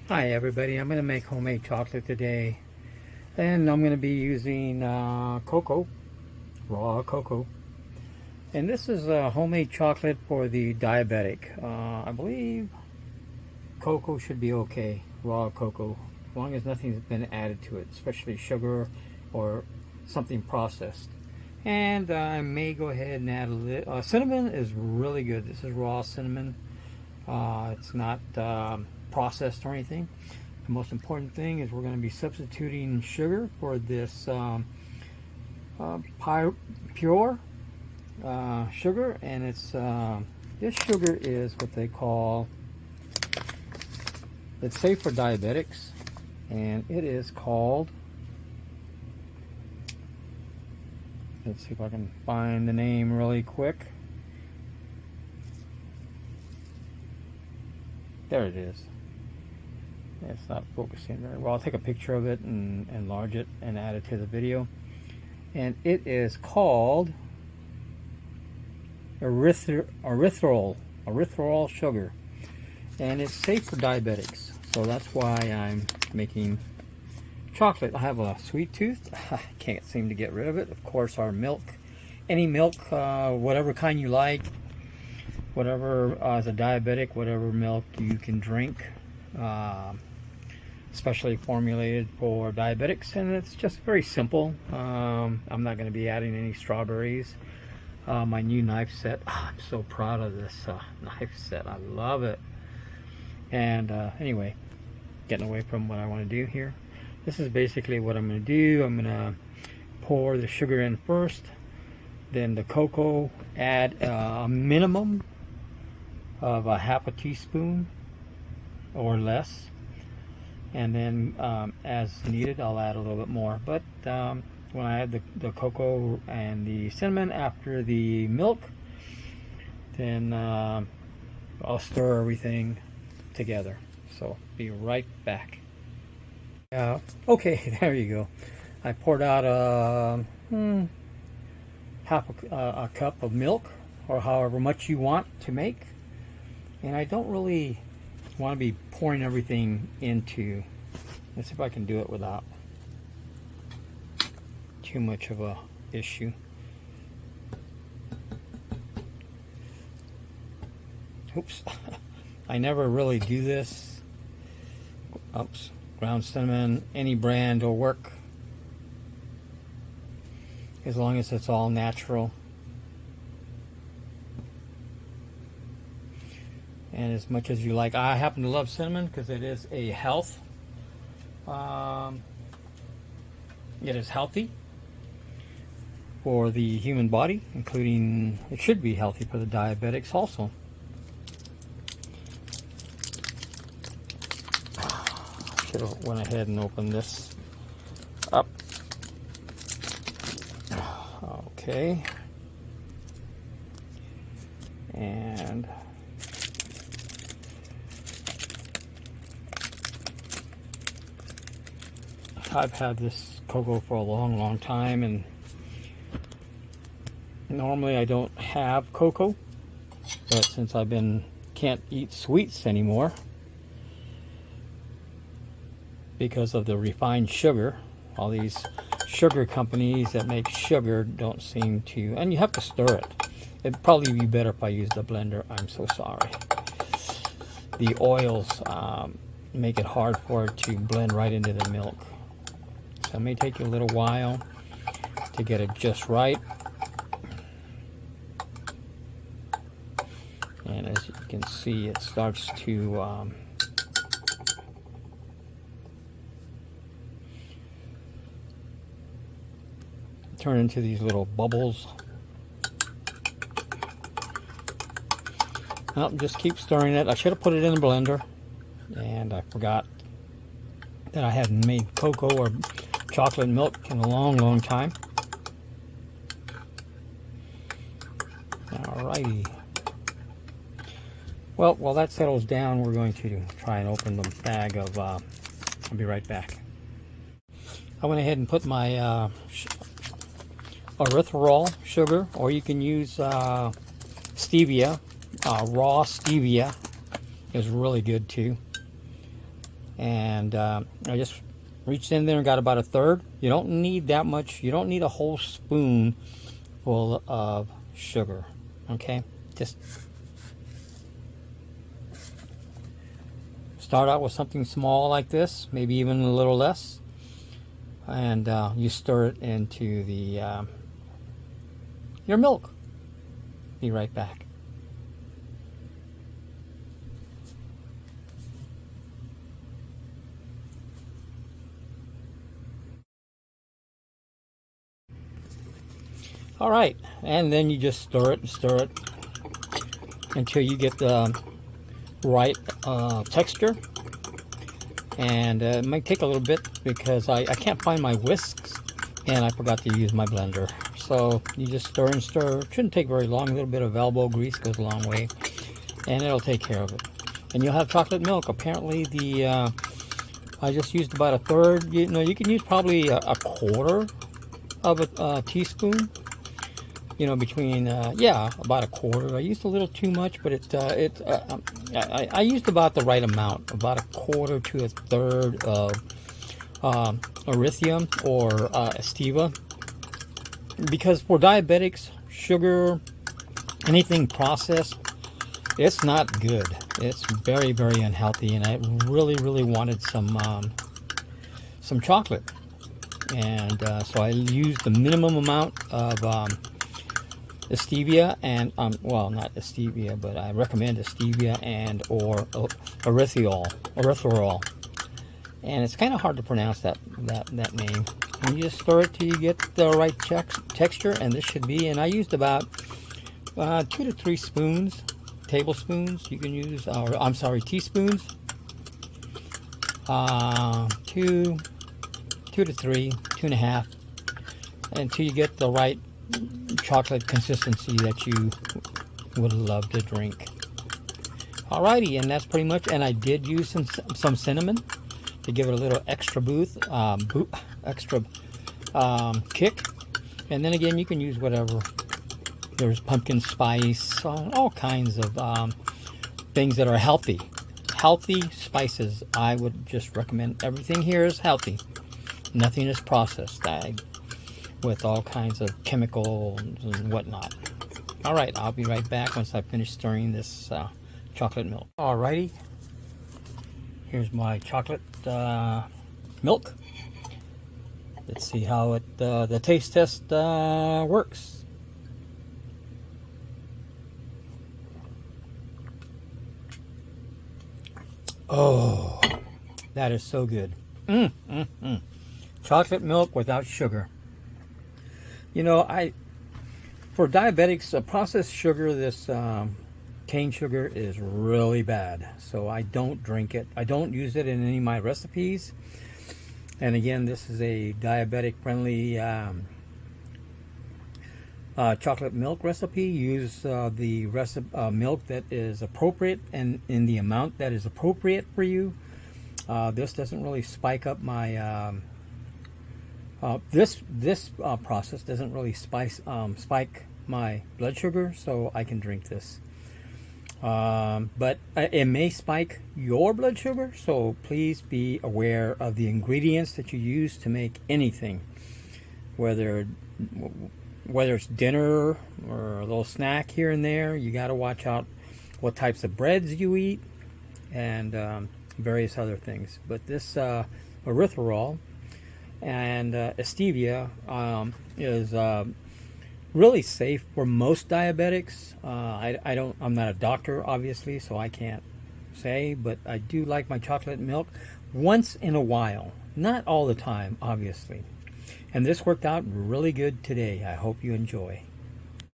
Hi everybody, I'm going to make homemade chocolate today, and I'm going to be using cocoa, raw cocoa, and this is homemade chocolate for the diabetic. I believe cocoa should be okay, raw cocoa, as long as nothing's been added to it, especially sugar or something processed. And I may go ahead and add a little, cinnamon is really good. This is raw cinnamon. It's not processed or anything. The most important thing is we're going to be substituting sugar for this pure sugar, and it's this sugar is what they call, it's safe for diabetics, and it is called, let's see if I can find the name really quick. There it is. It's not focusing very well. I'll take a picture of it and enlarge it and add it to the video. And it is called Erythritol sugar. And it's safe for diabetics. So that's why I'm making chocolate. I have a sweet tooth. I can't seem to get rid of it. Of course, our milk, any milk, whatever kind you like, whatever, as a diabetic, whatever milk you can drink, especially formulated for diabetics, and it's just very simple. I'm not going to be adding any strawberries. My new knife set, I'm so proud of this knife set. I love it. And anyway, getting away from what I want to do here, this is basically what I'm going to do. I'm going to pour the sugar in first, then the cocoa, add a minimum of a half a teaspoon or less, and then as needed I'll add a little bit more. But when I add the cocoa and the cinnamon after the milk, then I'll stir everything together. So be right back. Okay, there you go. I poured out half a cup of milk, or however much you want to make. And I don't really want to be pouring everything into, let's see if I can do it without too much of a issue. Oops. I never really do this. Oops. Ground cinnamon, any brand will work, as long as it's all natural. And as much as you like. I happen to love cinnamon because it is a health. It is healthy for the human body, including, it should be healthy for the diabetics also. Should have went ahead and opened this up. Okay. And I've had this cocoa for a long time, and normally I don't have cocoa, but since can't eat sweets anymore because of the refined sugar, all these sugar companies that make sugar don't seem to, and you have to stir it. It'd probably be better if I used the blender. I'm so sorry. The oils make it hard for it to blend right into the milk. So it may take you a little while to get it just right. And as you can see, it starts to turn into these little bubbles. Well, just keep stirring it. I should have put it in the blender, and I forgot that I hadn't made cocoa or chocolate milk in a long time. Alrighty. Well, while that settles down, we're going to try and open the bag of, I'll be right back. I went ahead and put my erythritol sugar, or you can use stevia. Raw stevia is really good too. And I just reached in there and got about a third. You don't need that much. You don't need a whole spoon full of sugar. Okay, just start out with something small like this, maybe even a little less, and you stir it into the your milk. Be right back. All right, and then you just stir it and stir it until you get the right texture. And it might take a little bit because I can't find my whisks and I forgot to use my blender. So you just stir and stir. It shouldn't take very long. A little bit of elbow grease goes a long way, and it'll take care of it. And you'll have chocolate milk. Apparently I just used about a third. You know, you can use probably a quarter of a teaspoon. You know, between yeah, about a quarter. I used a little too much, but I used about the right amount, about a quarter to a third of erythritol or Stieva, because for diabetics, sugar, anything processed, it's not good. It's very, very unhealthy, and I really wanted some chocolate, and so I used the minimum amount of stevia and well, not stevia, but I recommend stevia and or erythritol, and it's kind of hard to pronounce that name. And you just stir it till you get the right texture, and this should be. And I used about 2 to 3 tablespoons. You can use, or I'm sorry, teaspoons. 2 to 3, 2.5, until you get the right chocolate consistency that you would love to drink. Alrighty, and that's pretty much. And I did use some cinnamon to give it a little extra extra kick. And then again, you can use whatever. There's pumpkin spice, all kinds of things that are healthy spices. I would just recommend. Everything here is healthy. Nothing is processed with all kinds of chemicals and whatnot. All right, I'll be right back once I finish stirring this chocolate milk. Alrighty, here's my chocolate milk. Let's see how it the taste test works. Oh, that is so good. Chocolate milk without sugar. You know, for diabetics, processed sugar, this cane sugar is really bad. So I don't drink it. I don't use it in any of my recipes. And again, this is a diabetic-friendly chocolate milk recipe. Use the milk that is appropriate and in the amount that is appropriate for you. This doesn't really spike up my this process doesn't really spike my blood sugar, so I can drink this. But it may spike your blood sugar, so please be aware of the ingredients that you use to make anything, whether it's dinner or a little snack here and there. You got to watch out what types of breads you eat and various other things. But this erythritol and stevia is really safe for most diabetics. I'm not a doctor, obviously, so I can't say, but I do like my chocolate milk once in a while, not all the time, obviously. And this worked out really good today. I hope you enjoy.